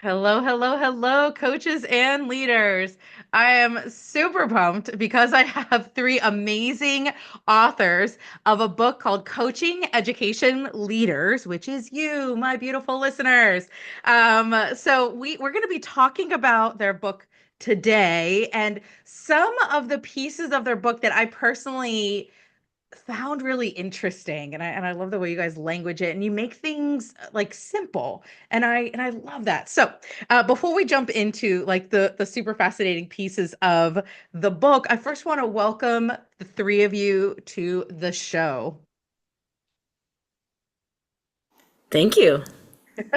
Hello, hello, hello, coaches and leaders. I am super pumped because I have three amazing authors of a book called Coaching Education Leaders, which is you, my beautiful listeners. So we're going to be talking about their book today and some of the pieces of their book that I personally found really interesting, and I love the way you guys language it and you make things like simple, and I love that. So before we jump into like the super fascinating pieces of the book, I first want to welcome the three of you to the show. Thank you.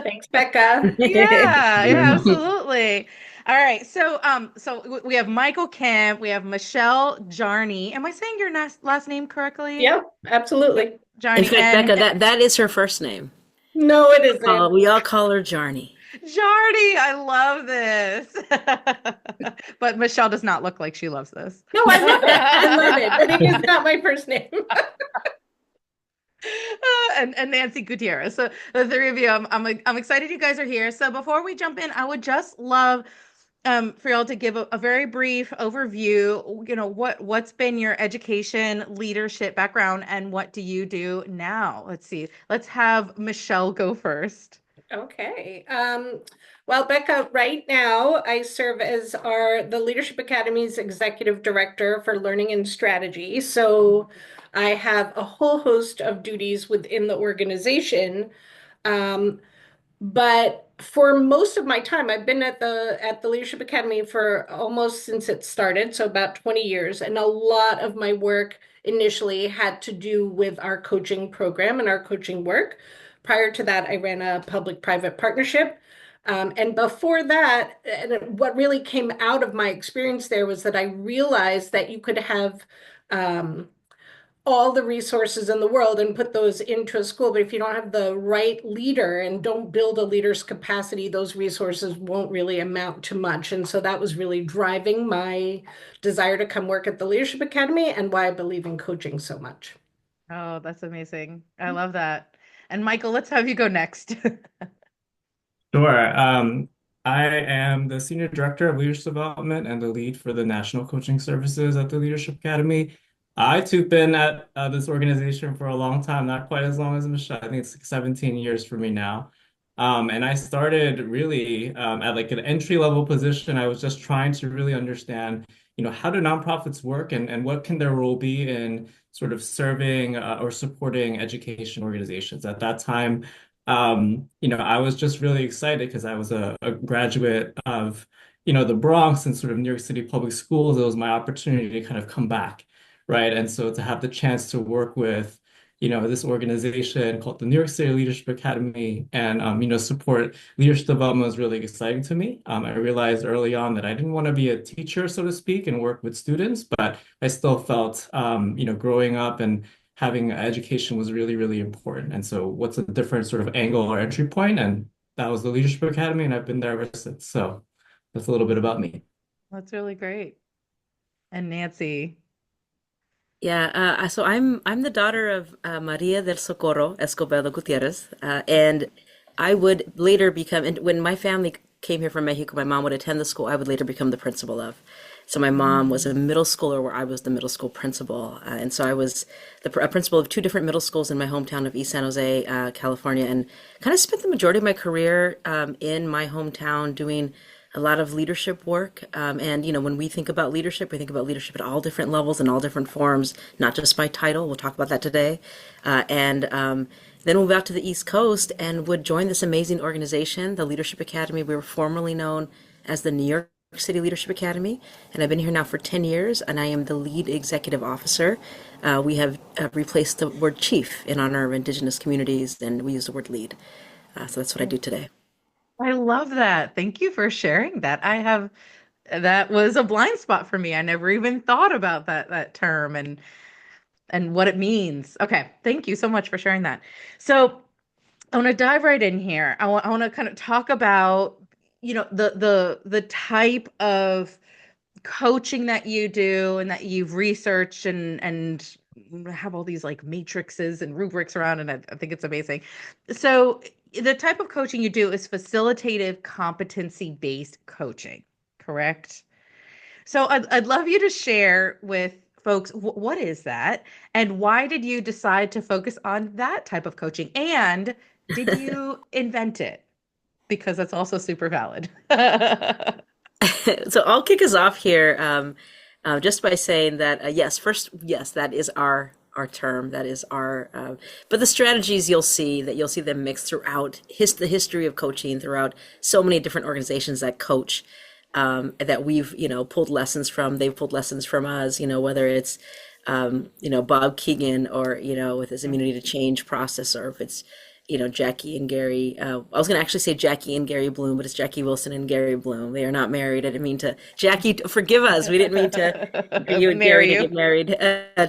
Thanks, Becca. Yeah, Very yeah, much. absolutely. All right, so we have Michael Kemp, we have Michelle Jarney. Am I saying your last name correctly? Yep, absolutely. In Jarney fact, and Becca, that is her first name. No, it isn't. We all call her Jarney. Jardy, I love this. But Michelle does not look like she loves this. No, I love it. I love it, but it is not my first name. And Nancy Gutierrez. So the three of you, I'm excited you guys are here. So before we jump in, I would just love for y'all to give a very brief overview. What's been your education, leadership background, and what do you do now? Let's see. Let's have Michelle go first. Okay. Well, Becca, right now I serve as the Leadership Academy's executive director for learning and strategy. So I have a whole host of duties within the organization. Um, But for most of my time, I've been at the Leadership Academy for almost since it started, so about 20 years. And a lot of my work initially had to do with our coaching program and our coaching work. Prior to that, I ran a public-private partnership. And before that, and what really came out of my experience there was that I realized that you could have all the resources in the world and put those into a school. But if you don't have the right leader and don't build a leader's capacity, those resources won't really amount to much. And so that was really driving my desire to come work at the Leadership Academy and why I believe in coaching so much. Oh, that's amazing. I love that. And Michael, let's have you go next. Sure. I am the Senior Director of Leadership Development and the lead for the National Coaching Services at the Leadership Academy. I too been at this organization for a long time, not quite as long as Michelle. I think it's like 17 years for me now. And I started really at like an entry level position. I was just trying to really understand, how do nonprofits work and what can their role be in sort of serving or supporting education organizations. At that time, I was just really excited because I was a graduate of, the Bronx and sort of New York City public schools. It was my opportunity to kind of come back, right? And so to have the chance to work with, this organization called the New York City Leadership Academy and, support leadership development was really exciting to me. I realized early on that I didn't want to be a teacher, so to speak, and work with students, but I still felt, growing up and having education was really, really important. And so what's a different sort of angle or entry point? And that was the Leadership Academy, and I've been there ever since. So that's a little bit about me. That's really great. And Nancy. Yeah, so I'm the daughter of Maria del Socorro Escobedo Gutierrez, and I would later become. And when my family came here from Mexico, my mom would attend the school I would later become the principal of. So my mom was a Mm. middle schooler where I was the middle school principal, and so I was a principal of two different middle schools in my hometown of East San Jose, California, and kind of spent the majority of my career in my hometown doing a lot of leadership work. And, when we think about leadership, we think about leadership at all different levels and all different forms, not just by title. We'll talk about that today. And then moved out to the East Coast and would join this amazing organization, the Leadership Academy. We were formerly known as the New York City Leadership Academy, and I've been here now for 10 years, and I am the lead executive officer. We have replaced the word chief in honor of Indigenous communities, and we use the word lead. So that's what I do today. I love that. Thank you for sharing that. That was a blind spot for me. I never even thought about that term and what it means. Okay, thank you so much for sharing that. So I want to dive right in here. I want to kind of talk about, the type of coaching that you do and that you've researched and have all these like matrices and rubrics around, and I think it's amazing. So the type of coaching you do is facilitative competency-based coaching, correct? So I'd love you to share with folks what is that and why did you decide to focus on that type of coaching? And did you invent it? Because that's also super valid. So I'll kick us off here, just by saying that yes, first, yes, that is our term. That is our. But the strategies you'll see them mixed throughout the history of coaching, throughout so many different organizations that coach, that we've pulled lessons from. They've pulled lessons from us. Whether it's Bob Keegan, or with his immunity to change process, or if it's Jackie and Gary. I was going to actually say Jackie and Gary Bloom, but it's Jackie Wilson and Gary Bloom. They are not married. I didn't mean to. Jackie, forgive us. We didn't mean to you and Gary Marry to you. get married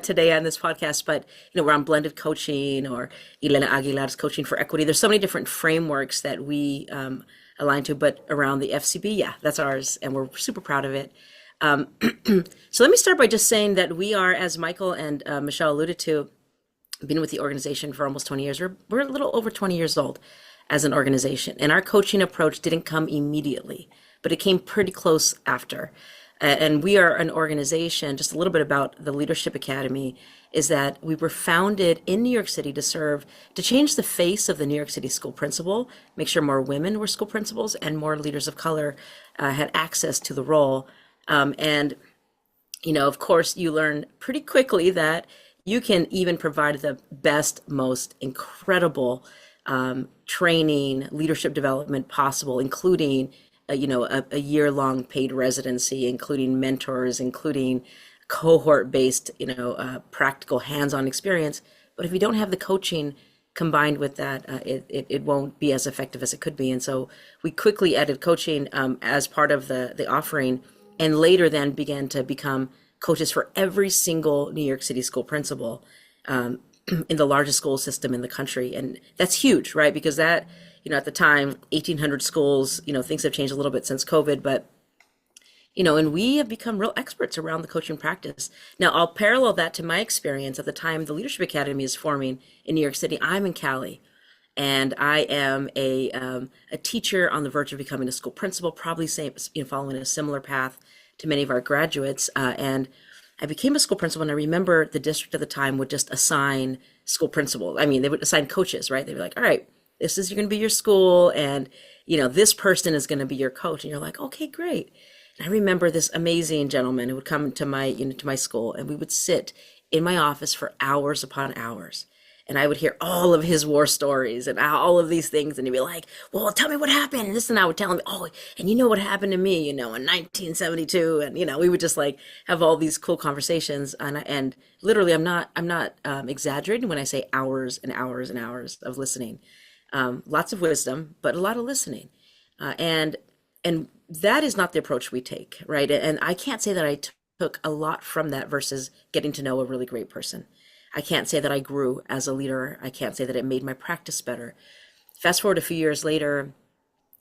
today on this podcast. But we're on blended coaching, or Elena Aguilar's coaching for equity. There's so many different frameworks that we align to, but around the FCB, yeah, that's ours, and we're super proud of it. Um, so let me start by just saying that we are, as Michael and Michelle alluded to, been with the organization for almost 20 years. We're a little over 20 years old as an organization. And our coaching approach didn't come immediately, but it came pretty close after. And we are an organization, just a little bit about the Leadership Academy, is that we were founded in New York City to change the face of the New York City school principal, make sure more women were school principals and more leaders of color had access to the role. And of course, you learn pretty quickly that you can even provide the best, most incredible training, leadership development possible, including a year-long paid residency, including mentors, including cohort-based, practical hands-on experience. But if you don't have the coaching combined with that, it won't be as effective as it could be. And so we quickly added coaching as part of the offering, and later then began to become coaches for every single New York City school principal in the largest school system in the country. And that's huge, right? Because that, at the time, 1,800 schools, things have changed a little bit since COVID, but, and we have become real experts around the coaching practice. Now, I'll parallel that to my experience at the time the Leadership Academy is forming in New York City. I'm in Cali. And I am a teacher on the verge of becoming a school principal, probably following a similar path to many of our graduates. And I became a school principal, and I remember the district at the time would just assign school principal. I mean, they would assign coaches, right? They'd be like, all right, this is going to be your school, and this person is going to be your coach. And you're like, okay, great. And I remember this amazing gentleman who would come to my school, and we would sit in my office for hours upon hours. And I would hear all of his war stories and all of these things. And he'd be like, well, tell me what happened. And this, and I would tell him, oh, and you know what happened to me, in 1972. And, we would just like have all these cool conversations. And literally, I'm not exaggerating when I say hours and hours and hours of listening. Lots of wisdom, but a lot of listening. And that is not the approach we take, right? And I can't say that I took a lot from that versus getting to know a really great person. I can't say that I grew as a leader. I can't say that it made my practice better. Fast forward a few years later,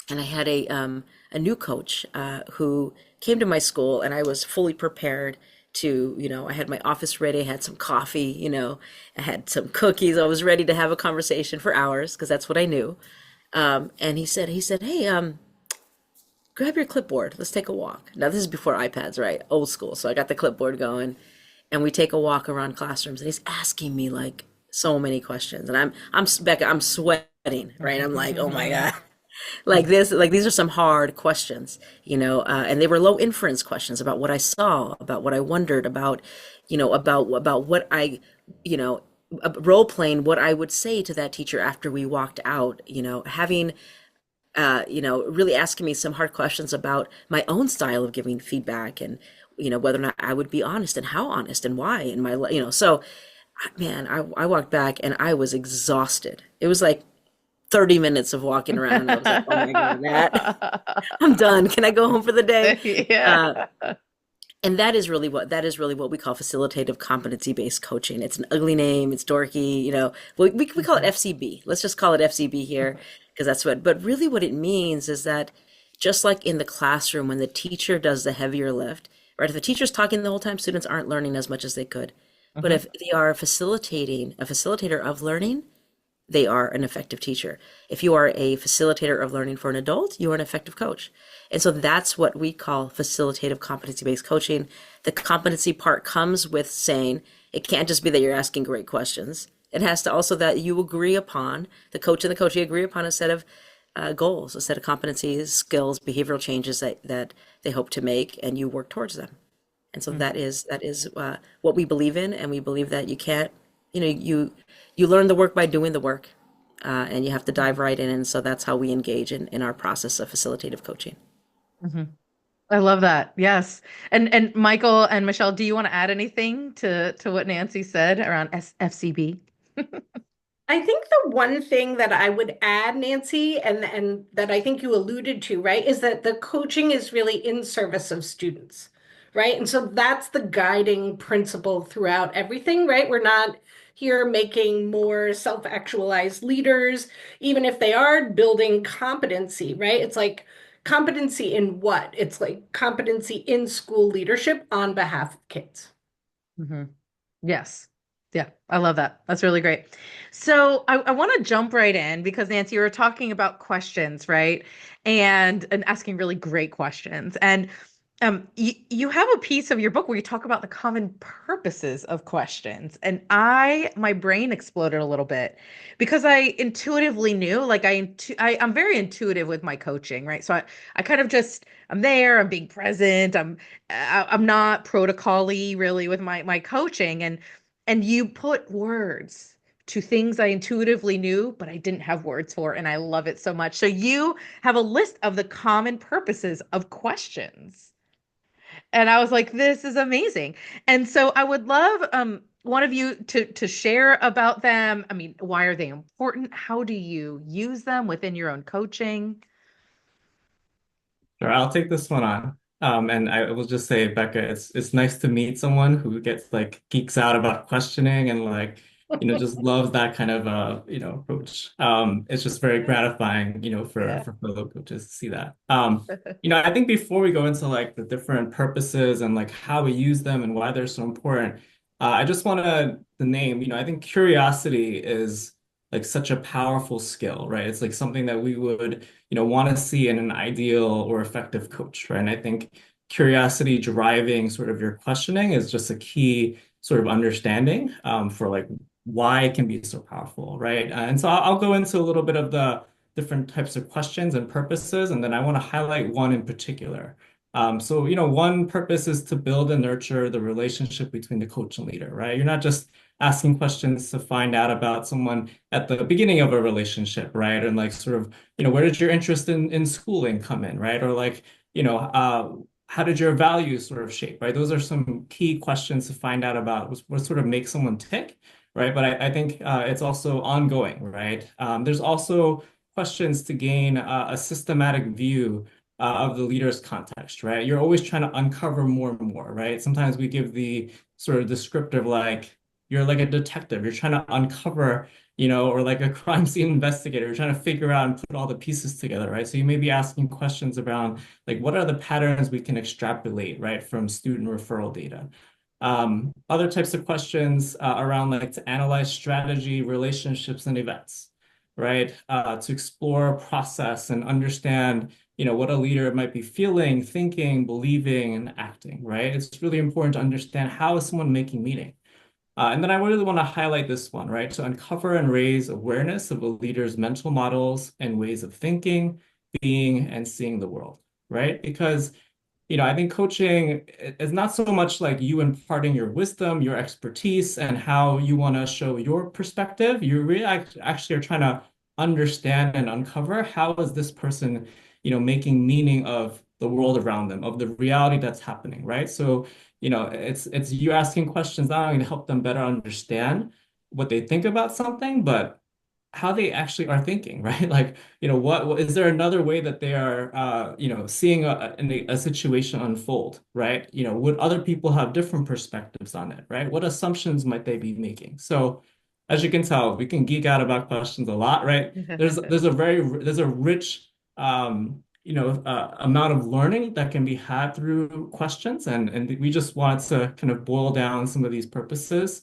and I had a new coach who came to my school, and I was fully prepared to, I had my office ready, I had some coffee, I had some cookies. I was ready to have a conversation for hours because that's what I knew. And he said, hey, grab your clipboard. Let's take a walk. Now, this is before iPads, right? Old school. So I got the clipboard going. And we take a walk around classrooms, and he's asking me like so many questions, and I'm Becca, I'm sweating, right? I'm like, oh my God, like these are some hard questions, and they were low inference questions about what I saw, about what I wondered about, about what I, role playing what I would say to that teacher after we walked out, having really asking me some hard questions about my own style of giving feedback, and whether or not I would be honest, and how honest, and why in my, so man, I walked back and I was exhausted. It was like 30 minutes of walking around. And I was like, oh my God, Matt, I'm done. Can I go home for the day? Yeah. And that is really what we call facilitative competency-based coaching. It's an ugly name. It's dorky, we call it FCB. Let's just call it FCB here, because that's but really what it means is that just like in the classroom, when the teacher does the heavier lift, right? If the teacher's talking the whole time, students aren't learning as much as they could. But if they are a facilitator of learning, they are an effective teacher. If you are a facilitator of learning for an adult, you are an effective coach. And so that's what we call facilitative competency-based coaching. The competency part comes with saying it can't just be that you're asking great questions. It has to also that you agree upon, the coach and the coachee agree upon a set of goals, a set of competencies, skills, behavioral changes that they hope to make, and you work towards them. And so that is what we believe in, and we believe that you can't, you learn the work by doing the work, and you have to dive right in. And so that's how we engage in our process of facilitative coaching. Mhm. I love that. Yes. And Michael and Michelle, do you want to add anything to what Nancy said around FCB? I think the one thing that I would add, Nancy, and that I think you alluded to, right, is that the coaching is really in service of students, right? And so that's the guiding principle throughout everything, right? We're not here making more self-actualized leaders, even if they are building competency, right? It's like competency in what? It's like competency in school leadership on behalf of kids. Hmm. Yes. Yeah, I love that. That's really great. So I want to jump right in because Nancy, you were talking about questions, right? And asking really great questions. And you have a piece of your book where you talk about the common purposes of questions. And my brain exploded a little bit because I intuitively knew, like I'm very intuitive with my coaching, right? So I kind of just, I'm there, I'm being present, I'm not protocol-y really with my coaching. And you put words to things I intuitively knew, but I didn't have words for, and I love it so much. So you have a list of the common purposes of questions. And I was like, this is amazing. And so I would love one of you to share about them. I mean, why are they important? How do you use them within your own coaching? Sure, I'll take this one on. And I will just say, Becca, it's nice to meet someone who gets like geeks out about questioning and like, just loves that kind of approach. It's just very gratifying, Yeah. for fellow coaches to see that. I think before we go into like the different purposes and like how we use them and why they're so important, I just want to name, I think curiosity is like such a powerful skill, right? It's like something that we would want to see in an ideal or effective coach, right? And I think curiosity driving sort of your questioning is just a key sort of understanding for like why it can be so powerful, right? And so I'll go into a little bit of the different types of questions and purposes, and then I want to highlight one in particular. So, one purpose is to build and nurture the relationship between the coach and leader, right? You're not just asking questions to find out about someone at the beginning of a relationship, right? And like sort of where did your interest in schooling come in, right? Or like, how did your values sort of shape, right? Those are some key questions to find out about what sort of makes someone tick, right? But I think it's also ongoing, right? There's also questions to gain a systematic view of the leader's context, right? You're always trying to uncover more and more, right? Sometimes we give the sort of descriptive like, you're like a detective, you're trying to uncover or like a crime scene investigator, you're trying to figure out and put all the pieces together, right? So you may be asking questions around like what are the patterns we can extrapolate, right, from student referral data. Other types of questions around like to analyze strategy, relationships, and events, right? To explore process and understand, what a leader might be feeling, thinking, believing, and acting, right? It's really important to understand how is someone making meaning. And then I really want to highlight this one, right? To uncover and raise awareness of a leader's mental models and ways of thinking, being, and seeing the world, right? Because, I think coaching is not so much like you imparting your wisdom, your expertise, and how you want to show your perspective. You really actually are trying to understand and uncover how is this person, making meaning of the world around them, of the reality that's happening, right? So, it's you asking questions not only to help them better understand what they think about something, but how they actually are thinking, right? Like, what is there another way that they are, seeing a situation unfold, right? Would other people have different perspectives on it, right? What assumptions might they be making? So, as you can tell, we can geek out about questions a lot, right? There's a rich, amount of learning that can be had through questions, and we just wanted to kind of boil down some of these purposes.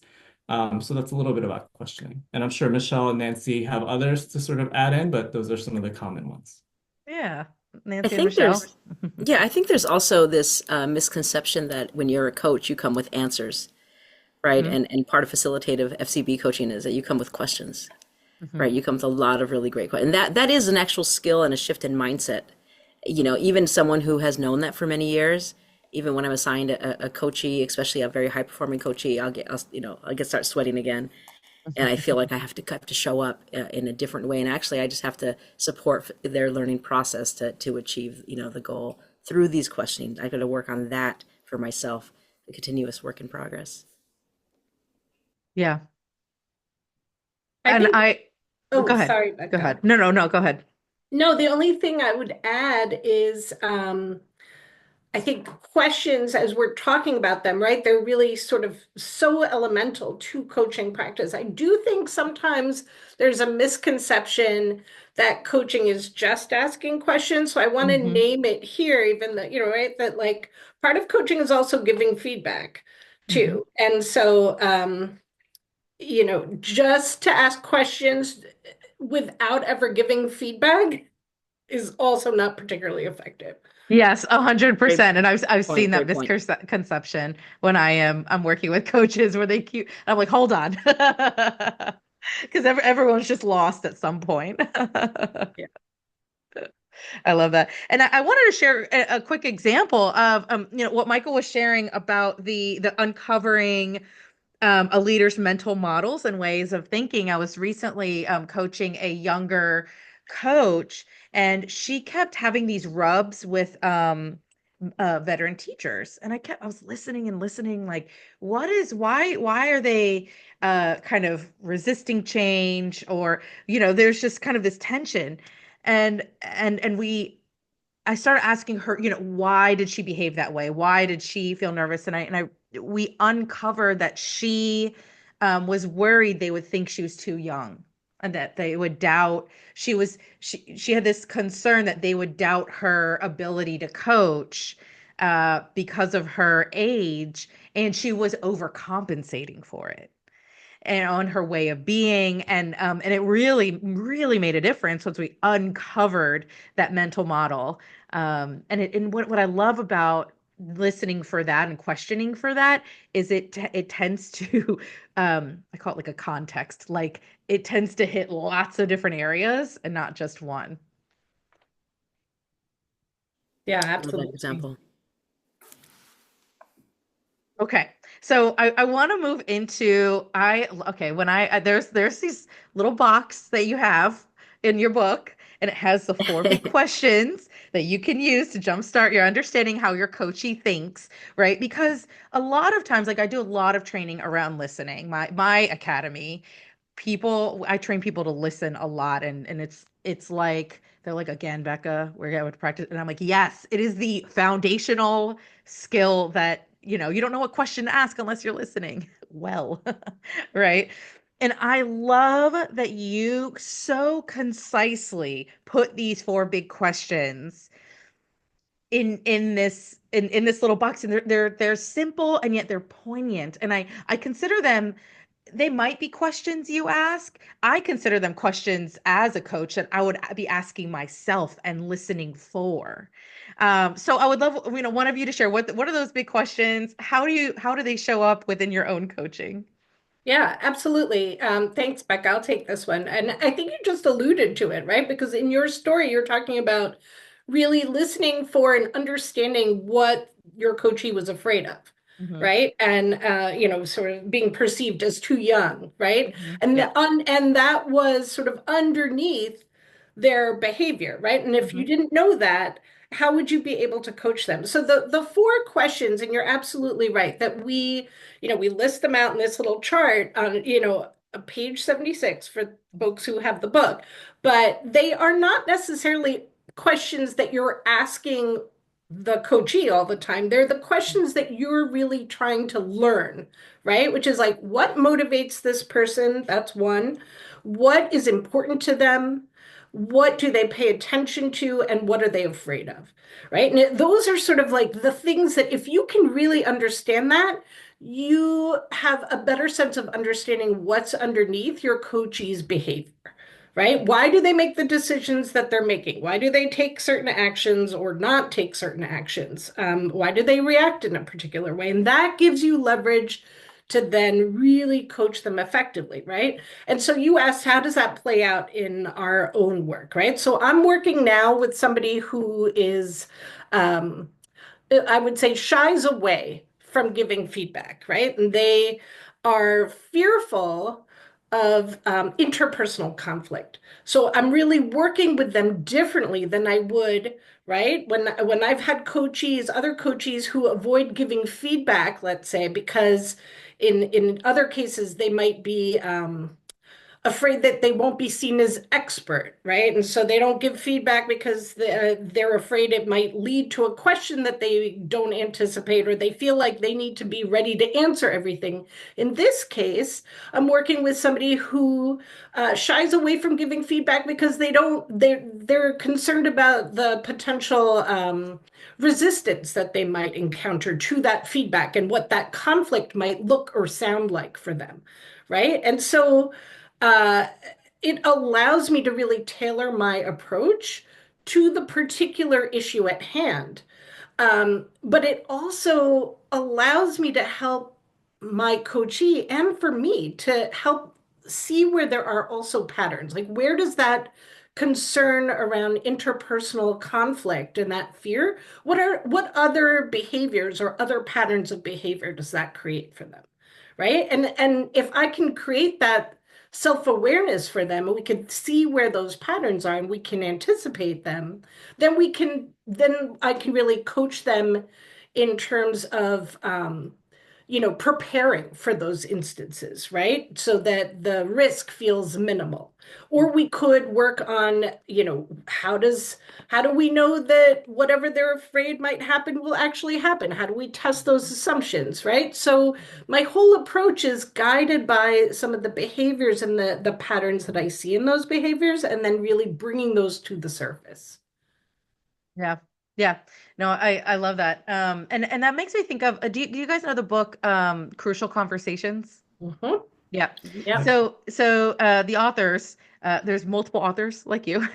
So that's a little bit about questioning. And I'm sure Michelle and Nancy have others to sort of add in, but those are some of the common ones. Yeah. I Nancy and think Michelle. there's, yeah, I think there's also this misconception that when you're a coach, you come with answers, right? Hmm. And part of facilitative FCB coaching is that you come with questions, Hmm. right? You come with a lot of really great questions. And that is an actual skill and a shift in mindset. You know, even someone who has known that for many years, even when I'm assigned a coachee, especially a very high performing coachee, I'll get start sweating again, and I feel like I have to show up in a different way. And actually, I just have to support their learning process to achieve, you know, the goal through these questioning. I got to work on that for myself, a continuous work in progress. Yeah. I And think, go oh, ahead. sorry, Go Becca. ahead. No, no, no, go ahead. No, the only thing I would add is I think questions, as we're talking about them, right? They're really sort of so elemental to coaching practice. I do think sometimes there's a misconception that coaching is just asking questions. So I want to Hmm. name it here, even that, right, that like part of coaching is also giving feedback Hmm. too. And so, just to ask questions without ever giving feedback is also not particularly effective. Yes, a hundred Great percent. And I've seen point. that Great point. misconception when I'm working with coaches where they keep I'm like, hold on. Because everyone's just lost at some point. Yeah. I love that. And I wanted to share a quick example of what Michael was sharing about the uncovering a leader's mental models and ways of thinking. I was recently coaching a younger coach, and she kept having these rubs with veteran teachers. And I was listening and listening, like, why are they kind of resisting change? Or, there's just kind of this tension. And I started asking her, why did she behave that way? Why did she feel nervous? We uncovered that she was worried they would think she was too young and that they would doubt she had this concern that they would doubt her ability to coach because of her age, and she was overcompensating for it and on her way of being, and it really made a difference once we uncovered that mental model. And what I love about listening for that and questioning for that is it tends to I call it like a context, like it tends to hit lots of different areas and not just one. Yeah, Love that absolutely. example. Okay. So I want to move into I okay, when there's these little box that you have in your book, and it has the four big questions that you can use to jumpstart your understanding how your coachee thinks, right? Because a lot of times, like I do a lot of training around listening. My academy, I train people to listen a lot, and it's like they're like, again, Becca, we're going to practice. And I'm like, yes, it is the foundational skill that you don't know what question to ask unless you're listening well. Right? And I love that you so concisely put these four big questions in this little box, and they're simple and yet they're poignant, and I consider them, they might be questions you ask. I consider them questions as a coach that I would be asking myself and listening for. So I would love, one of you to share what are those big questions? How do they show up within your own coaching? Yeah, absolutely. Thanks, Becca. I'll take this one. And I think you just alluded to it, right? Because in your story, you're talking about really listening for and understanding what your coachee was afraid of, Hmm. right? And sort of being perceived as too young, right? Hmm. And Yep. and that was sort of underneath their behavior, right? And if you Hmm. didn't know that, how would you be able to coach them? So the four questions, and you're absolutely right, that we list them out in this little chart on, page 76 for folks who have the book, but they are not necessarily questions that you're asking the coachee all the time. They're the questions that you're really trying to learn, right? Which is like, what motivates this person? That's one. What is important to them? What do they pay attention to? And what are they afraid of? Right. And those are sort of like the things that if you can really understand that, you have a better sense of understanding what's underneath your coachee's behavior, right? Why do they make the decisions that they're making? Why do they take certain actions or not take certain actions? Why do they react in a particular way? And that gives you leverage to then really coach them effectively, right? And so you asked, how does that play out in our own work, right? So I'm working now with somebody who is, um, I would say, shies away from giving feedback, right? And they are fearful of interpersonal conflict. So I'm really working with them differently than I would, right? When I've had coachees, other coachees who avoid giving feedback, let's say, because in other cases they might be afraid that they won't be seen as expert, right? And so they don't give feedback because they're afraid it might lead to a question that they don't anticipate, or they feel like they need to be ready to answer everything. In this case, I'm working with somebody who shies away from giving feedback because they're concerned about the potential resistance that they might encounter to that feedback and what that conflict might look or sound like for them, right? And so uh, it allows me to really tailor my approach to the particular issue at hand. But it also allows me to help my coachee and for me to help see where there are also patterns. Like, where does that concern around interpersonal conflict and that fear, what other behaviors or other patterns of behavior does that create for them? Right. And if I can create that self-awareness for them and we can see where those patterns are and we can anticipate them, then I can really coach them in terms of preparing for those instances, right? So that the risk feels minimal. Or we could work on, how do we know that whatever they're afraid might happen will actually happen? How do we test those assumptions, right? So my whole approach is guided by some of the behaviors and the patterns that I see in those behaviors, and then really bringing those to the surface. Yeah. Yeah. No, I love that. And that makes me think of, do you guys know the book, Crucial Conversations? Mhm. Yeah. Yep. So the authors, there's multiple authors like you,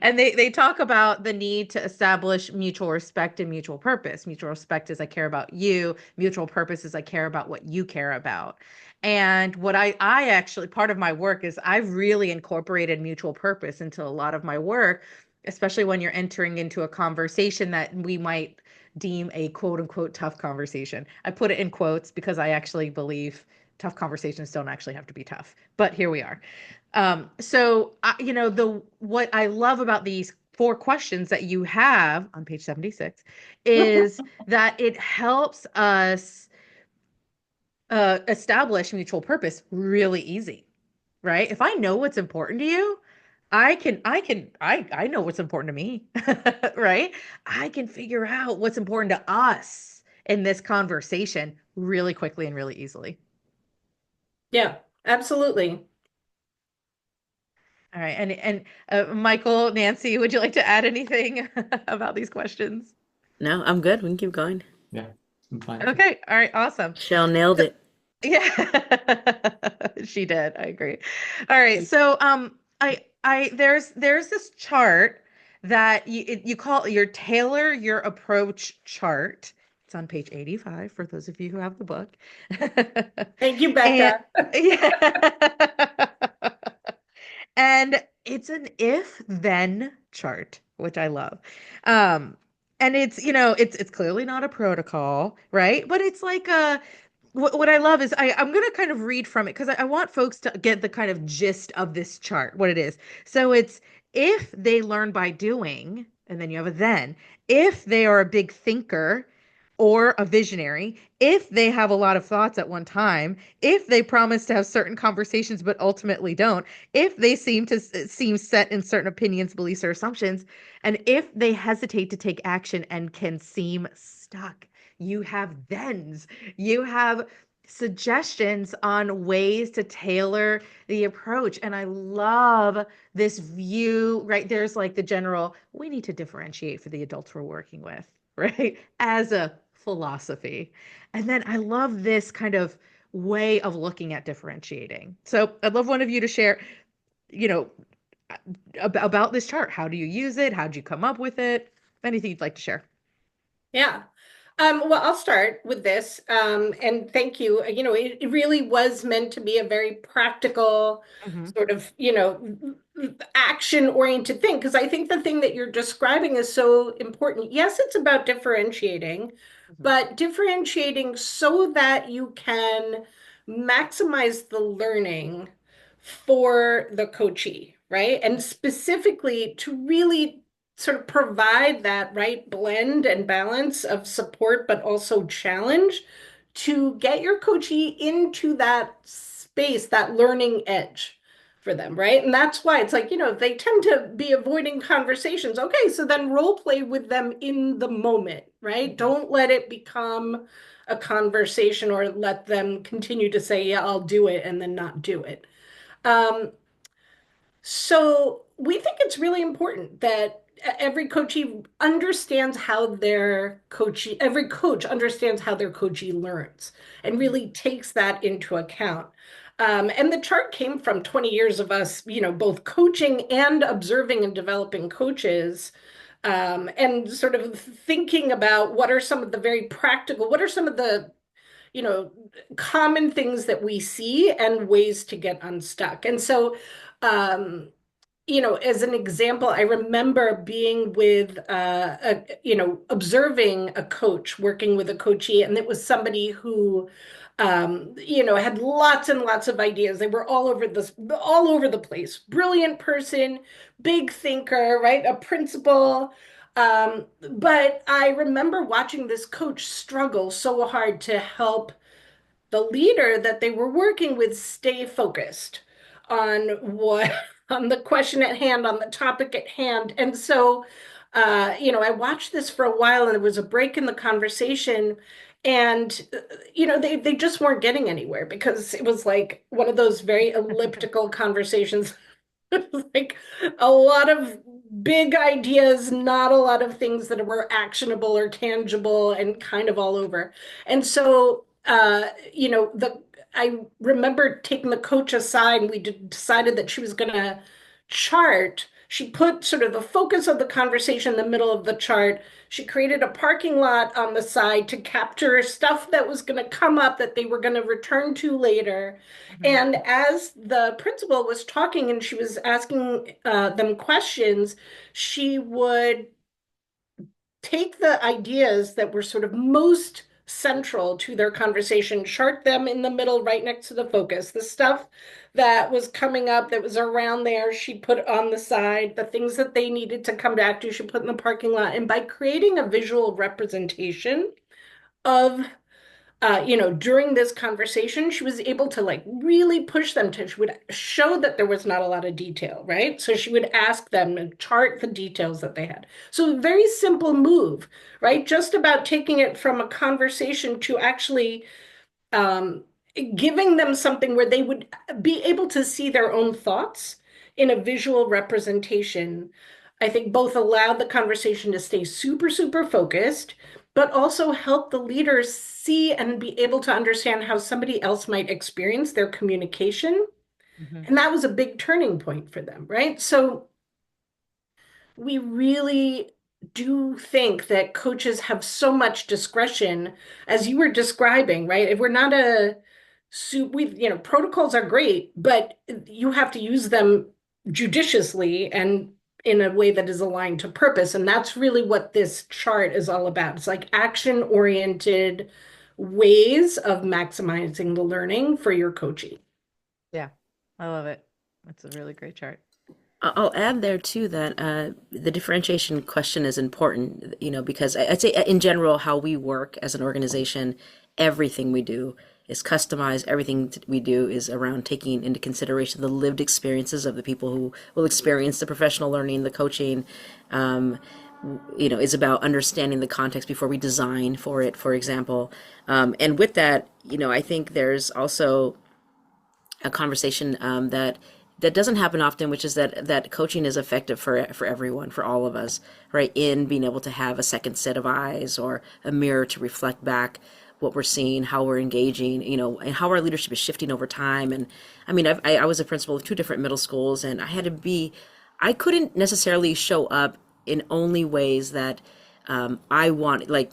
and they talk about the need to establish mutual respect and mutual purpose. Mutual respect is I care about you. Mutual purpose is I care about what you care about. And what I actually, part of my work is I've really incorporated mutual purpose into a lot of my work, especially when you're entering into a conversation that we might deem a quote unquote tough conversation. I put it in quotes because I actually believe tough conversations don't actually have to be tough, but here we are. The what I love about these four questions that you have on page 76 is that it helps us establish mutual purpose really easy, right? If I know what's important to you, I know what's important to me, right? I can figure out what's important to us in this conversation really quickly and really easily. Yeah, absolutely. All right. And Michael, Nancy, would you like to add anything about these questions? No, I'm good. We can keep going. Yeah, I'm fine too. Okay. All right. Awesome. Shell nailed So, it. yeah, she did. I agree. All right. So there's this chart that you call your Tailor Your Approach chart. It's on page 85 for those of you who have the book. Thank you, And Becca. yeah. And it's an if-then chart, which I love. Um, and it's clearly not a protocol, right? But it's like what I love is I'm gonna kind of read from it because I want folks to get the kind of gist of this chart, what it is. So it's if they learn by doing, and then you have a then. If they are a big thinker or a visionary, if they have a lot of thoughts at one time, if they promise to have certain conversations but ultimately don't, if they seem set in certain opinions, beliefs, or assumptions, and if they hesitate to take action and can seem stuck. You have thens. You have suggestions on ways to tailor the approach. And I love this view, right? There's like the general, we need to differentiate for the adults we're working with, right? As a philosophy. And then I love this kind of way of looking at differentiating. So I'd love one of you to share, you know, about this chart. How do you use it? How did you come up with it? Anything you'd like to share? Yeah. Well, I'll start with this. And thank you. It really was meant to be a very practical, Hmm. sort of, action-oriented thing. Because I think the thing that you're describing is so important. Yes, it's about differentiating, Hmm. but differentiating so that you can maximize the learning for the coachee, right? And specifically to really sort of provide that right blend and balance of support, but also challenge to get your coachee into that space, that learning edge for them, right? And that's why it's like, they tend to be avoiding conversations. Okay, so then role play with them in the moment, right? Hmm. Don't let it become a conversation or let them continue to say, yeah, I'll do it and then not do it. Um, so we think it's really important that every coachee understands how their coachee, every coach understands how their coachee learns and really takes that into account. And the chart came from 20 years of us, both coaching and observing and developing coaches, and sort of thinking about what are some of the very practical, what are some of the you know, common things that we see and ways to get unstuck. And so, um, as an example, I remember being with, observing a coach, working with a coachee, and it was somebody who, had lots and lots of ideas. They were all over the place. Brilliant person, big thinker, right? A principal. But I remember watching this coach struggle so hard to help the leader that they were working with stay focused on what on the question at hand, on the topic at hand. And so I watched this for a while and there was a break in the conversation. And they just weren't getting anywhere because it was like one of those very elliptical conversations. Like a lot of big ideas, not a lot of things that were actionable or tangible and kind of all over. And so, the I remember taking the coach aside and we decided that she was going to chart. She put sort of the focus of the conversation in the middle of the chart. She created a parking lot on the side to capture stuff that was going to come up that they were going to return to later. Hmm. And as the principal was talking and she was asking them questions, she would take the ideas that were sort of most central to their conversation, chart them in the middle, right next to the focus. The stuff that was coming up that was around there, she put on the side. The things that they needed to come back to, she put in the parking lot. And by creating a visual representation of during this conversation, she was able to like really push them to, she would show that there was not a lot of detail, right? So she would ask them and chart the details that they had. So very simple move, right? Just about taking it from a conversation to actually um, giving them something where they would be able to see their own thoughts in a visual representation. I think both allowed the conversation to stay super, super focused, but also help the leaders see and be able to understand how somebody else might experience their communication. Hmm. And that was a big turning point for them, right? So we really do think that coaches have so much discretion, as you were describing, right? If we're not protocols are great, but you have to use them judiciously and in a way that is aligned to purpose. And that's really what this chart is all about. It's like action-oriented ways of maximizing the learning for your coaching. Yeah, I love it. That's a really great chart. I'll add there too that the differentiation question is important, because I'd say in general how we work as an organization, everything we do is customized. Everything we do is around taking into consideration the lived experiences of the people who will experience the professional learning, the coaching. Um, is about understanding the context before we design for it, for example. And with that, I think there's also a conversation that that doesn't happen often, which is that coaching is effective for everyone, for all of us, right? In being able to have a second set of eyes or a mirror to reflect back what we're seeing, how we're engaging, and how our leadership is shifting over time. And I mean, I was a principal of two different middle schools, and I couldn't necessarily show up in only ways that I want, like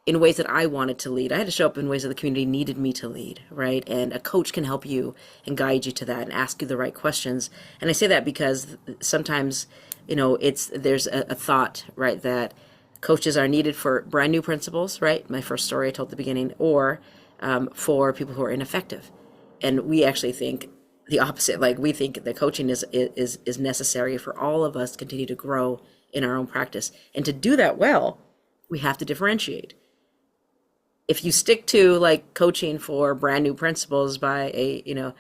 in ways that I wanted to lead. I had to show up in ways that the community needed me to lead, right? And a coach can help you and guide you to that and ask you the right questions. And I say that because sometimes, there's a thought, right, that coaches are needed for brand new principals, right? My first story I told at the beginning, or for people who are ineffective. And we actually think the opposite. Like we think that coaching is necessary for all of us to continue to grow in our own practice. And to do that well, we have to differentiate. If you stick to like coaching for brand new principals by a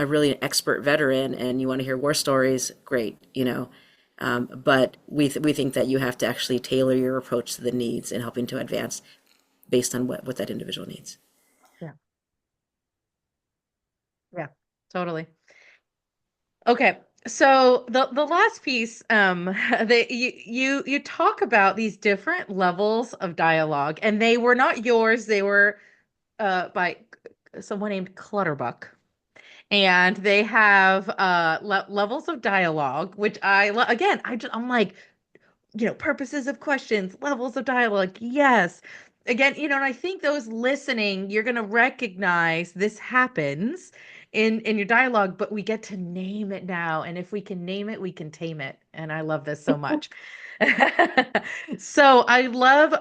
really expert veteran and you want to hear war stories, great, but we think that you have to actually tailor your approach to the needs and helping to advance based on what that individual needs. Yeah. Yeah, totally. Okay. So the last piece, you talk about these different levels of dialogue, and they were not yours. They were by someone named Clutterbuck. And they have levels of dialogue, which again, I'm like, purposes of questions, levels of dialogue. Yes. Again, and I think those listening, you're going to recognize this happens in your dialogue, but we get to name it now. And if we can name it, we can tame it. And I love this so much. So I love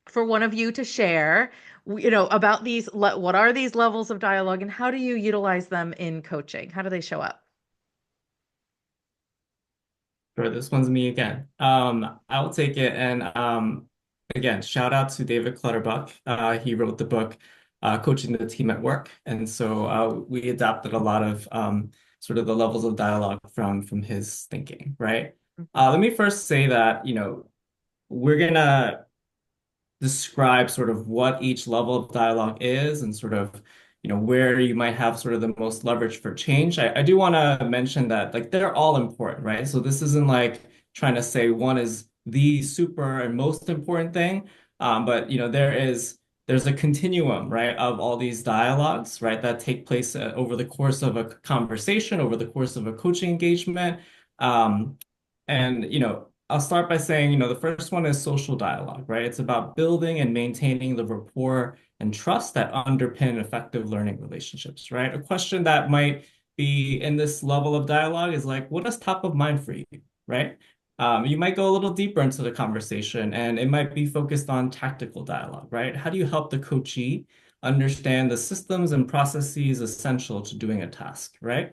for one of you to share, about what are these levels of dialogue and how do you utilize them in coaching? How do they show up? Sure, this one's me again. I'll take it. And again, shout out to David Clutterbuck. He wrote the book, Coaching the Team at Work. And so we adapted a lot of sort of the levels of dialogue from his thinking, right? Mhm. Let me first say that, we're gonna describe sort of what each level of dialogue is and sort of where you might have sort of the most leverage for change. I do want to mention that like they're all important, right? So this isn't like trying to say one is the super and most important thing, but there's a continuum, right, of all these dialogues, right, that take place over the course of a conversation, over the course of a coaching engagement. And I'll start by saying, the first one is social dialogue, right? It's about building and maintaining the rapport and trust that underpin effective learning relationships, right? A question that might be in this level of dialogue is like, what is top of mind for you, right? You might go a little deeper into the conversation and it might be focused on tactical dialogue, right? How do you help the coachee understand the systems and processes essential to doing a task, right?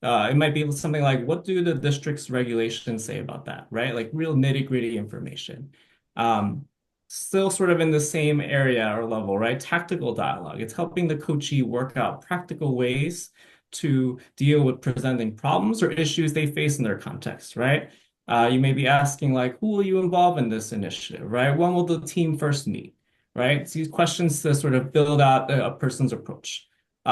It might be something like, what do the district's regulations say about that, right? Like real nitty-gritty information. Um, Still sort of in the same area or level, right? Tactical dialogue. It's helping the coachee work out practical ways to deal with presenting problems or issues they face in their context, right? You may be asking like, who will you involve in this initiative, right? When will the team first meet, right? So these questions to sort of build out a person's approach.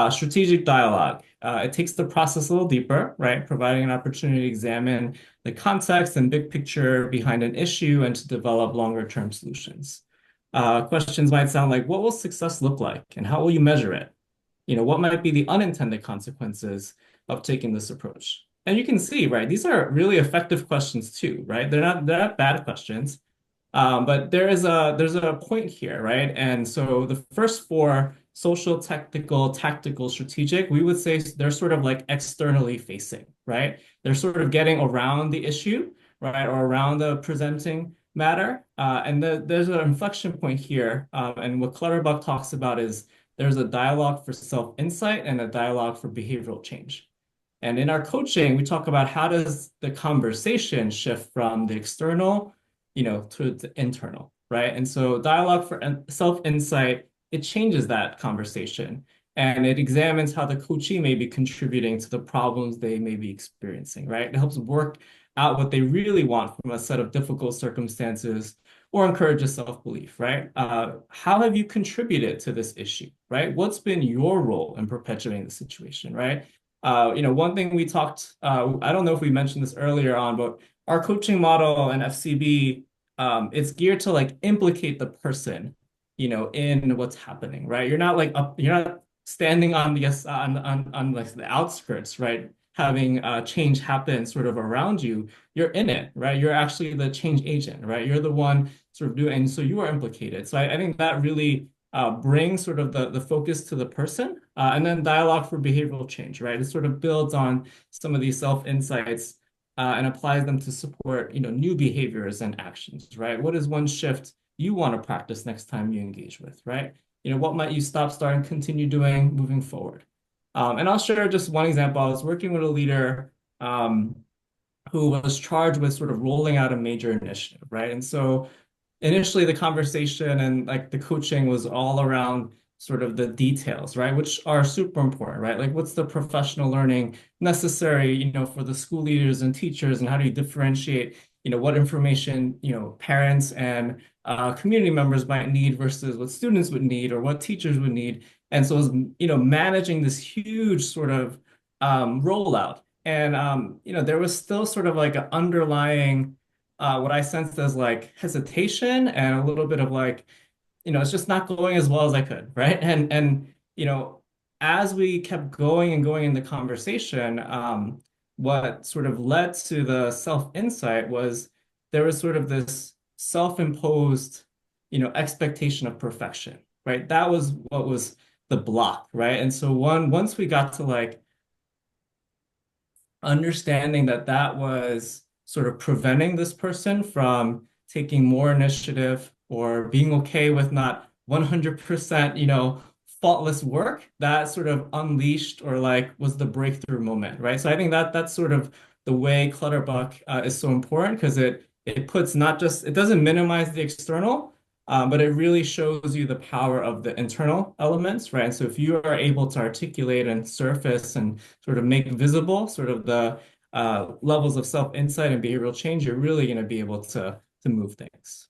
Strategic dialogue. It takes the process a little deeper, right? Providing an opportunity to examine the context and big picture behind an issue and to develop longer term solutions. Questions might sound like, what will success look like and how will you measure it? What might be the unintended consequences of taking this approach? And you can see, right, these are really effective questions too, right? They're not bad questions. But there's a point here, right? And so the first four, social, technical, tactical, strategic, we would say they're sort of like externally facing, right? They're sort of getting around the issue, right? Or around the presenting matter. There's an inflection point here. And what Clutterbuck talks about is there's a dialogue for self-insight and a dialogue for behavioral change. And in our coaching, we talk about how does the conversation shift from the external, to the internal, right? And so dialogue for self-insight, it changes that conversation and it examines how the coachee may be contributing to the problems they may be experiencing, right? It helps work out what they really want from a set of difficult circumstances or encourages self-belief, right? How have you contributed to this issue, right? What's been your role in perpetuating the situation, right? One thing we talked, I don't know if we mentioned this earlier on, but our coaching model and FCB, it's geared to like implicate the person, in what's happening, right? You're not standing on on like the outskirts, right? Having change happen sort of around you. You're in it, right? You're actually the change agent, right? You're the one sort of doing, and so you are implicated. So I think that really brings sort of the focus to the person, and then dialogue for behavioral change, right? It sort of builds on some of these self insights and applies them to support, new behaviors and actions, right? What is one shift you want to practice next time you engage with, right? What might you stop, start, and continue doing moving forward? And I'll share just one example. I was working with a leader who was charged with sort of rolling out a major initiative, right? And so initially the conversation and like the coaching was all around sort of the details, right? Which are super important, right? Like what's the professional learning necessary, for the school leaders and teachers, and how do you differentiate, what information, parents and community members might need versus what students would need or what teachers would need. And so it was, managing this huge sort of rollout. And there was still sort of like an underlying what I sensed as like hesitation and a little bit of like, it's just not going as well as I could, right? And as we kept going and going in the conversation, what sort of led to the self-insight was there was sort of this self-imposed, expectation of perfection, right? That was what was the block, right? And so once we got to like understanding that that was sort of preventing this person from taking more initiative or being okay with not 100%, faultless work, that sort of unleashed or like was the breakthrough moment, right? So I think that that's sort of the way Clutterbuck is so important because it puts not just it doesn't minimize the external, but it really shows you the power of the internal elements, right? And so if you are able to articulate and surface and sort of make visible sort of the levels of self-insight and behavioral change, you're really going to be able to move things.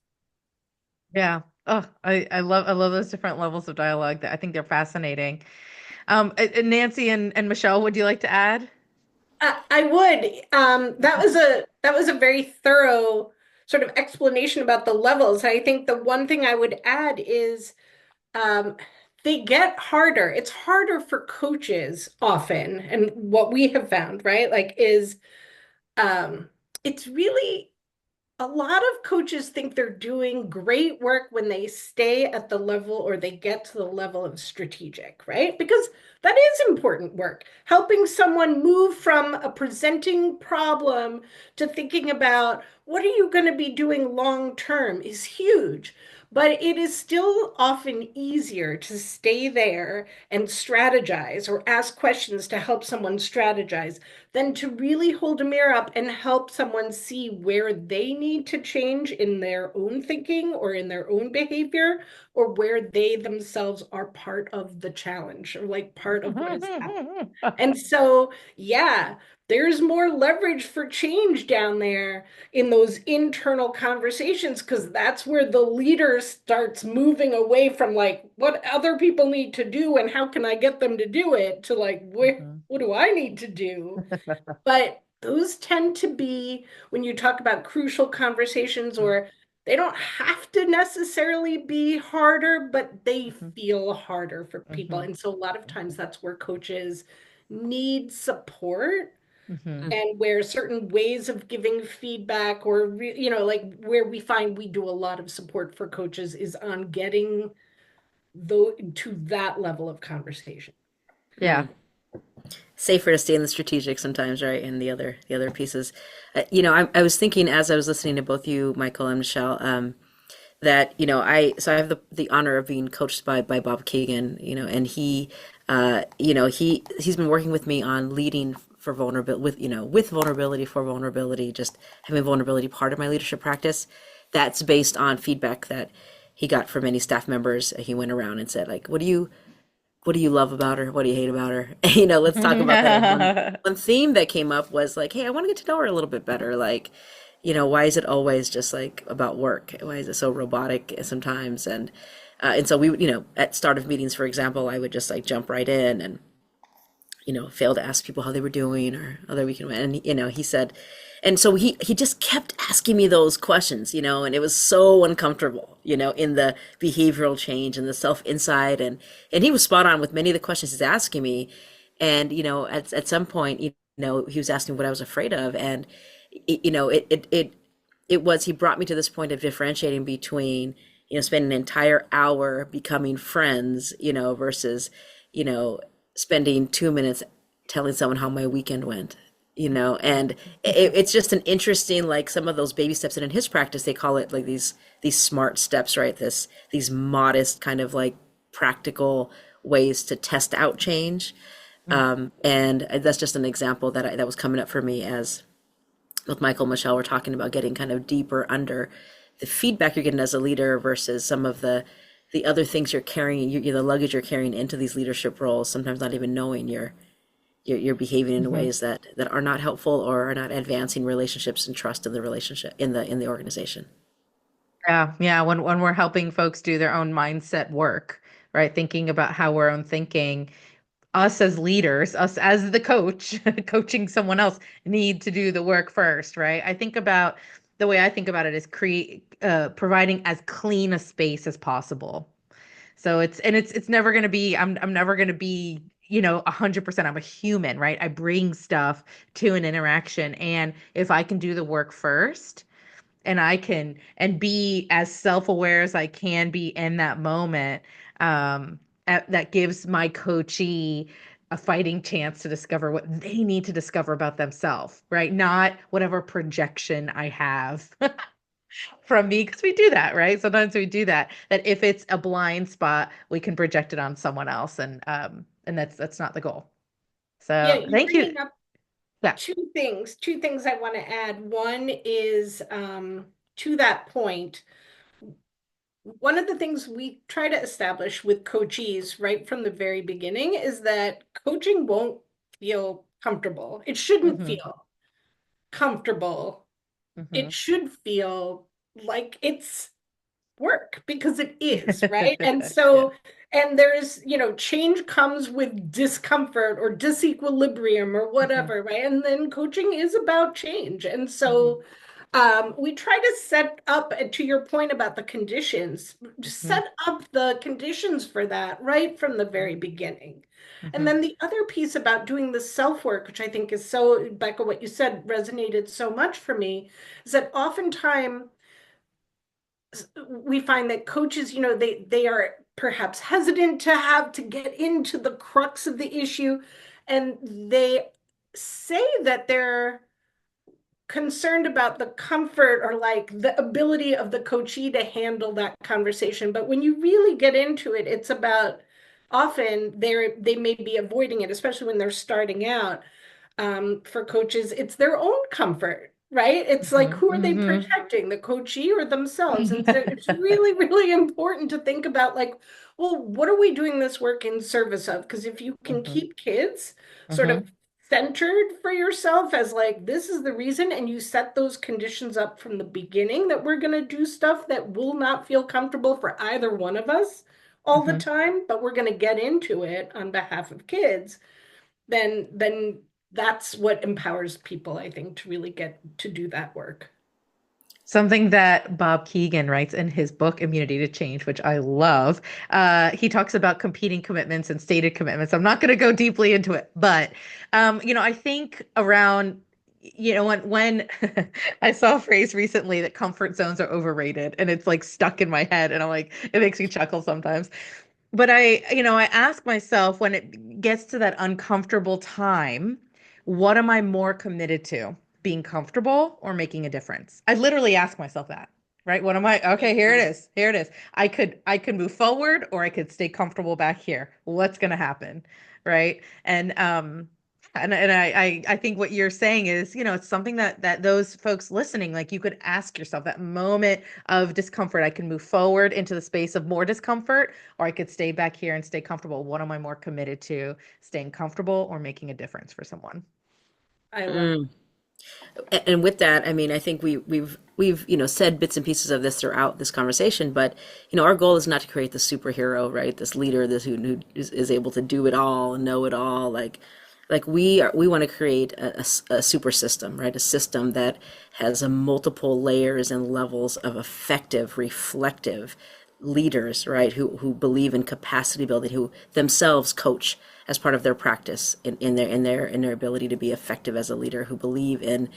Yeah. Oh, I love those different levels of dialogue that I think they're fascinating. Nancy and Michelle, would you like to add? I would. That was a very thorough sort of explanation about the levels. I think the one thing I would add is um, they get harder. It's harder for coaches often, and what we have found, right? Like is um, it's really a lot of coaches think they're doing great work when they stay at the level or they get to the level of strategic, right? Because that is important work. Helping someone move from a presenting problem to thinking about what are you going to be doing long term is huge. But it is still often easier to stay there and strategize or ask questions to help someone strategize than to really hold a mirror up and help someone see where they need to change in their own thinking or in their own behavior, or where they themselves are part of the challenge or like part of what is happening. And so, yeah, there's more leverage for change down there in those internal conversations because that's where the leader starts moving away from like what other people need to do and how can I get them to do it to like where Mhm. what do I need to do? But those tend to be when you talk about crucial conversations, or they don't have to necessarily be harder, but they Mhm. feel harder for people. Mhm. And so a lot of times that's where coaches need support Mhm. and where certain ways of giving feedback or like where we find we do a lot of support for coaches is on getting to that level of conversation. Yeah. Safer to stay in the strategic sometimes, right? And the other pieces. I was thinking as I was listening to both you, Michael and Michelle, that I have the honor of being coached by Bob Kagan, and he, he's been working with me on leading for vulnerability with vulnerability for vulnerability, just having vulnerability part of my leadership practice. That's based on feedback that he got from many staff members. He went around and said, like, what do you love about her? What do you hate about her? Let's talk about that. And one theme that came up was like, hey, I want to get to know her a little bit better. Like, why is it always just like about work? Why is it so robotic sometimes? And so we, at start of meetings, for example, I would just like jump right in and failed to ask people how they were doing or other weekend. And, he said, and so he just kept asking me those questions, and it was so uncomfortable, in the behavioral change and the self insight. And he was spot on with many of the questions he's asking me. And, at some point, he was asking what I was afraid of. And, he brought me to this point of differentiating between, spending an entire hour becoming friends, versus, you know, spending 2 minutes telling someone how my weekend went, and it's just an interesting, like some of those baby steps. And in his practice, they call it like these smart steps, right? These modest kind of like practical ways to test out change. And that's just an example that was coming up for me as with Michael and Michelle, we're talking about getting kind of deeper under the feedback you're getting as a leader versus some of the other things you're carrying, the luggage you're carrying into these leadership roles, sometimes not even knowing you're behaving in Mhm. ways that are not helpful or are not advancing relationships and trust in the relationship in the organization. Yeah, yeah. When we're helping folks do their own mindset work, right? Thinking about how we're own thinking, us as leaders, us as the coach, coaching someone else, need to do the work first, right? The way I think about it is providing as clean a space as possible. So it's never going to be, I'm never going to be, 100%. I'm a human, right? I bring stuff to an interaction. And if I can do the work first, and I can and be as self-aware as I can be in that moment, that gives my coachee a fighting chance to discover what they need to discover about themselves, right? Not whatever projection I have from me, because we do that, right? Sometimes we do that. That if it's a blind spot, we can project it on someone else, and that's not the goal. Yeah, So you're thank you. bringing up Yeah. two things I want to add. One is to that point, one of the things we try to establish with coachees right from the very beginning is that coaching won't feel comfortable. It shouldn't Mm-hmm. feel comfortable. Mm-hmm. It should feel like it's work because it is, right? And Yeah. so, and there's, change comes with discomfort or disequilibrium or Mm-hmm. whatever, right? And then coaching is about change. And Mm-hmm. so, we try to set up, to your point about the conditions, Mm-hmm. set up the conditions for that right from the very beginning. And Mm-hmm. then the other piece about doing the self work, which I think is so, Becca, what you said resonated so much for me, is that oftentimes we find that coaches, they are perhaps hesitant to get into the crux of the issue, and they say that they're concerned about the comfort or like the ability of the coachee to handle that conversation. But when you really get into it, it's about often they may be avoiding it, especially when they're starting out. For coaches, it's their own comfort, right? It's like, who are they Mm-hmm. protecting, the coachee or themselves? And so it's Mm-hmm. really, really important to think about, like, well, what are we doing this work in service of? Because if you can Mm-hmm. keep kids sort of Mm-hmm. centered for yourself as like, this is the reason, and you set those conditions up from the beginning that we're going to do stuff that will not feel comfortable for either one of us all the Mm-hmm. time, but we're going to get into it on behalf of kids, then that's what empowers people, I think, to really get to do that work. Something that Bob Keegan writes in his book, Immunity to Change, which I love. He talks about competing commitments and stated commitments. I'm not going to go deeply into it, but I think around, when I saw a phrase recently that comfort zones are overrated, and it's like stuck in my head, and I'm like, it makes me chuckle sometimes. But I ask myself when it gets to that uncomfortable time, what am I more committed to? Being comfortable or making a difference? I literally ask myself that, right? What am I? Okay, here it Mhm. is. Here it is. I could move forward or I could stay comfortable back here. What's going to happen? Right? And I think what you're saying is, it's something that those folks listening, like you could ask yourself that moment of discomfort. I can move forward into the space of more discomfort, or I could stay back here and stay comfortable. What am I more committed to? Staying comfortable or making a difference for someone? I love Mm. And with that, I mean, I think we've said bits and pieces of this throughout this conversation, but our goal is not to create the superhero, right? This leader, this who is able to do it all and know it all. Like, Like we want to create a super system, right? A system that has a multiple layers and levels of effective, reflective leaders, right? Who believe in capacity building, who themselves coach as part of their practice in their ability to be effective as a leader, who believe in,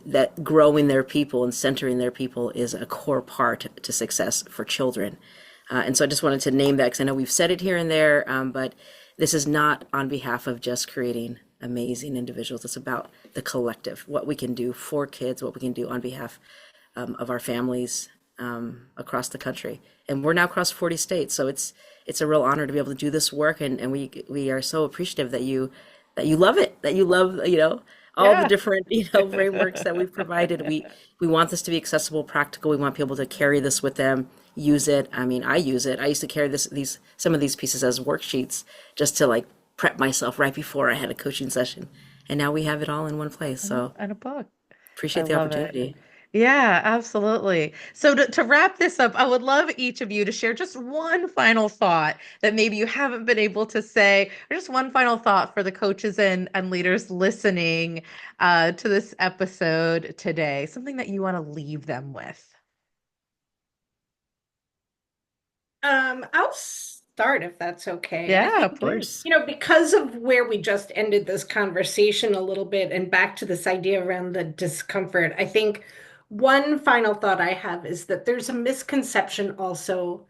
that growing their people and centering their people is a core part to success for children. And so I just wanted to name that because I know we've said it here and there, but this is not on behalf of just creating amazing individuals. It's about the collective, what we can do for kids, what we can do on behalf of our families across the country. And we're now across 40 states, so it's a real honor to be able to do this work, and we are so appreciative that you love it, that you love, all the Yeah. different, frameworks that we've provided. We want this to be accessible, practical. We want people to carry this with them, use it. I mean, I use it. I used to carry these some of these pieces as worksheets just to like prep myself right before I had a coaching session. And now we have it all in one place. So And a book. I appreciate the love it. opportunity. Yeah, absolutely. So to wrap this up, I would love each of you to share just one final thought that maybe you haven't been able to say, or just one final thought for the coaches and leaders listening to this episode today, something that you want to leave them with. I'll start if that's okay. I Yeah, think, Of please. course. because of where we just ended this conversation a little bit and back to this idea around the discomfort, I think one final thought I have is that there's a misconception also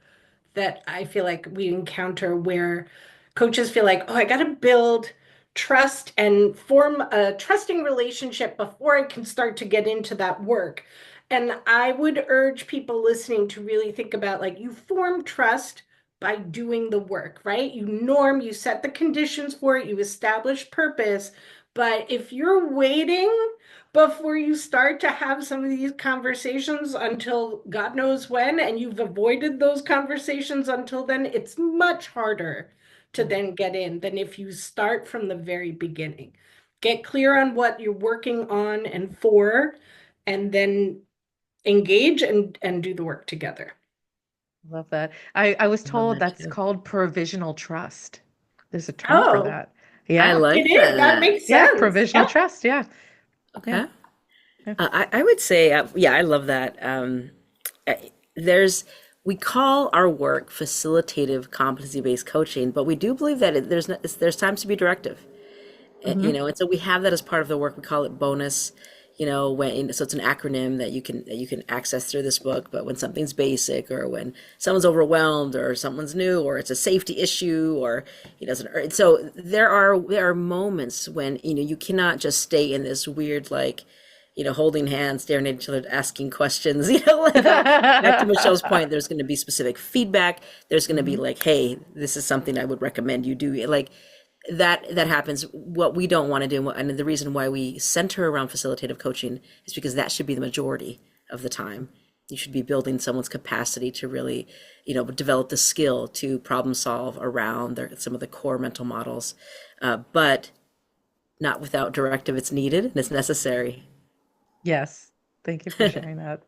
that I feel like we encounter where coaches feel like, oh, I got to build trust and form a trusting relationship before I can start to get into that work. And I would urge people listening to really think about like you form trust by doing the work, right? You norm, you set the conditions for it, you establish purpose. But if you're waiting before you start to have some of these conversations until God knows when, and you've avoided those conversations until then, it's much harder to then get in than if you start from the very beginning. Get clear on what you're working on and for, and then engage and do the work together. Love that. I was I love told that that's too. called provisional trust. There's a term for Oh, that. I Yeah. like it is. That that. makes Yeah, sense. provisional Yeah. trust. Yeah. Yeah. Okay. Yeah. I would say, yeah, I love that. There's, we call our work facilitative competency-based coaching, but we do believe that there's times to be directive. Hmm. And so we have that as part of the work. We call it bonus, when so it's an acronym that you can access through this book. But when something's basic, or when someone's overwhelmed, or someone's new, or it's a safety issue, or so there are moments when you cannot just stay in this weird, like, holding hands, staring at each other, asking questions. Like, back to Michelle's point, there's going to be specific feedback. There's going to be Hmm. like, hey, this is something I would recommend you do. Like, that happens. What we don't want to do, and the reason why we center around facilitative coaching, is because that should be the majority of the time. You should be building someone's capacity to really, develop the skill to problem solve around some of the core mental models, but not without directive. It's needed and it's necessary. Yes. Thank you for sharing that.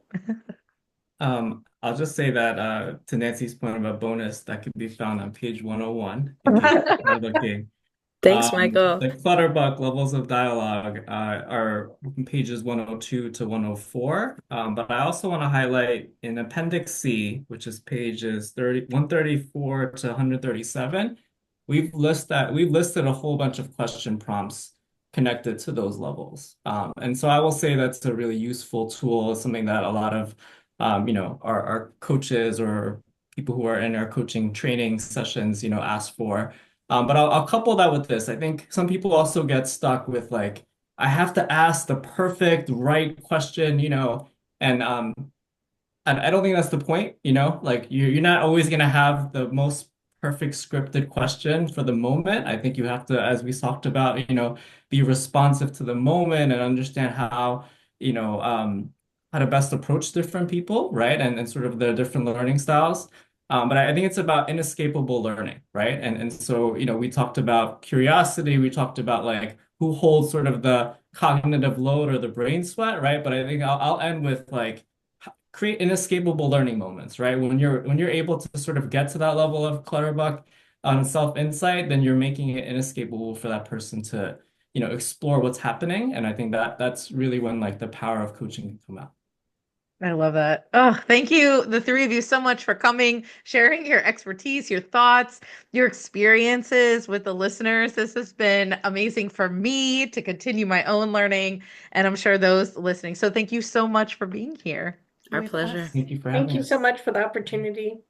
I'll just say that to Nancy's point about bonus, that could be found on page 101 in case people are looking. Thanks, Michael. The Clutterbuck levels of dialogue are pages 102 to 104. But I also want to highlight in Appendix C, which is pages 134 to 137, we've listed a whole bunch of question prompts connected to those levels. And so I will say that's a really useful tool. It's something that a lot of our coaches or people who are in our coaching training sessions, ask for. But I'll couple that with this. I think some people also get stuck with like, I have to ask the perfect right question, and I don't think that's the point, like you're not always going to have the most perfect scripted question for the moment. I think you have to, as we talked about, be responsive to the moment and understand how to best approach different people, right? And sort of their different learning styles. But I think it's about inescapable learning, right? And so, we talked about curiosity, we talked about like who holds sort of the cognitive load or the brain sweat, right? But I think I'll end with like, create inescapable learning moments, right? When you're able to sort of get to that level of Clutterbuck, on self-insight, then you're making it inescapable for that person to, explore what's happening. And I think that that's really when like the power of coaching can come out. I love that. Oh, thank you, the three of you, so much for coming, sharing your expertise, your thoughts, your experiences with the listeners. This has been amazing for me to continue my own learning, and I'm sure those listening. So thank you so much for being here Our with pleasure. us. Thank you for Thank having you so us. much for the opportunity.